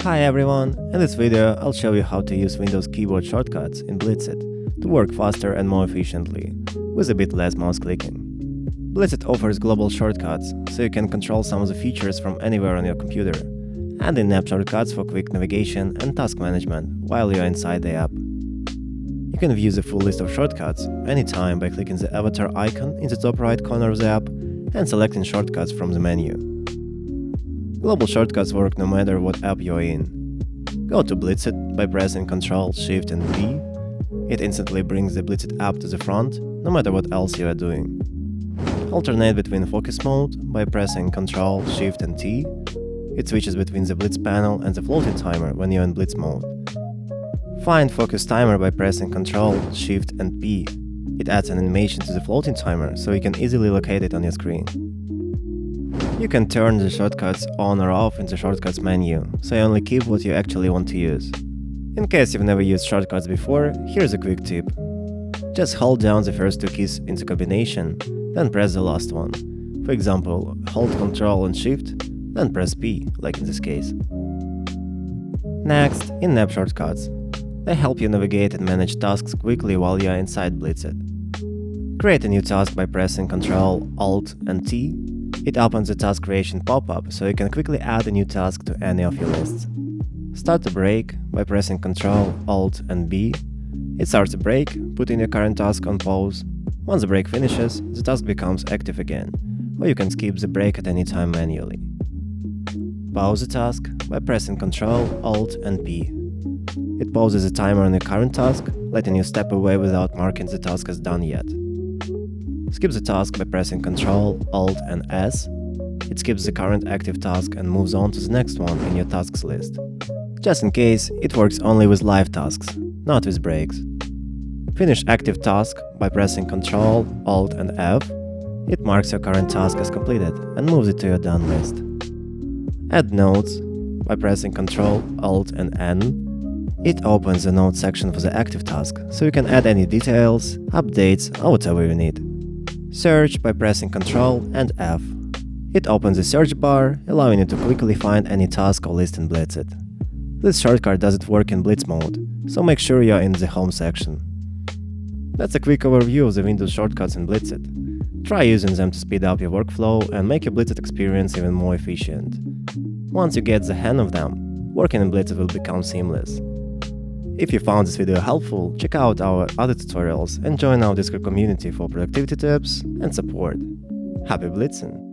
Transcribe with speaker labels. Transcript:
Speaker 1: Hi everyone, in this video I'll show you how to use Windows keyboard shortcuts in Blitzit to work faster and more efficiently, with a bit less mouse clicking. Blitzit offers global shortcuts, so you can control some of the features from anywhere on your computer, and in-app shortcuts for quick navigation and task management while you're inside the app. You can view the full list of shortcuts anytime by clicking the avatar icon in the top right corner of the app and selecting shortcuts from the menu. Global shortcuts work no matter what app you're in. Go to Blitzit by pressing Ctrl, Shift and B. It instantly brings the Blitzit app to the front, no matter what else you are doing. Alternate between focus mode by pressing Ctrl, Shift and T. It switches between the Blitz panel and the floating timer when you're in Blitz mode. Find focus timer by pressing Ctrl, Shift and P. It adds an animation to the floating timer, so you can easily locate it on your screen. You can turn the shortcuts on or off in the shortcuts menu, so you only keep what you actually want to use. In case you've never used shortcuts before, here's a quick tip. Just hold down the first two keys in the combination, then press the last one. For example, hold Ctrl and Shift, then press P, like in this case. Next, in-app shortcuts. They help you navigate and manage tasks quickly while you are inside Blitzit. Create a new task by pressing Ctrl, Alt and T. It opens the task creation pop-up, so you can quickly add a new task to any of your lists. Start a break by pressing Ctrl, Alt and B. It starts a break, putting your current task on pause. Once the break finishes, the task becomes active again, or you can skip the break at any time manually. Pause the task by pressing Ctrl, Alt and P. It pauses the timer on your current task, letting you step away without marking the task as done yet. Skip the task by pressing Ctrl, Alt and S. It skips the current active task and moves on to the next one in your tasks list. Just in case, it works only with live tasks, not with breaks. Finish active task by pressing Ctrl, Alt and F. It marks your current task as completed and moves it to your done list. Add notes by pressing Ctrl, Alt and N. It opens the notes section for the active task, so you can add any details, updates or whatever you need. Search by pressing Ctrl and F. It opens the search bar, allowing you to quickly find any task or list in Blitzit. This shortcut doesn't work in Blitz mode, so make sure you're in the Home section. That's a quick overview of the Windows shortcuts in Blitzit. Try using them to speed up your workflow and make your Blitzit experience even more efficient. Once you get the hang of them, working in Blitzit will become seamless. If you found this video helpful, check out our other tutorials and join our Discord community for productivity tips and support. Happy Blitzing!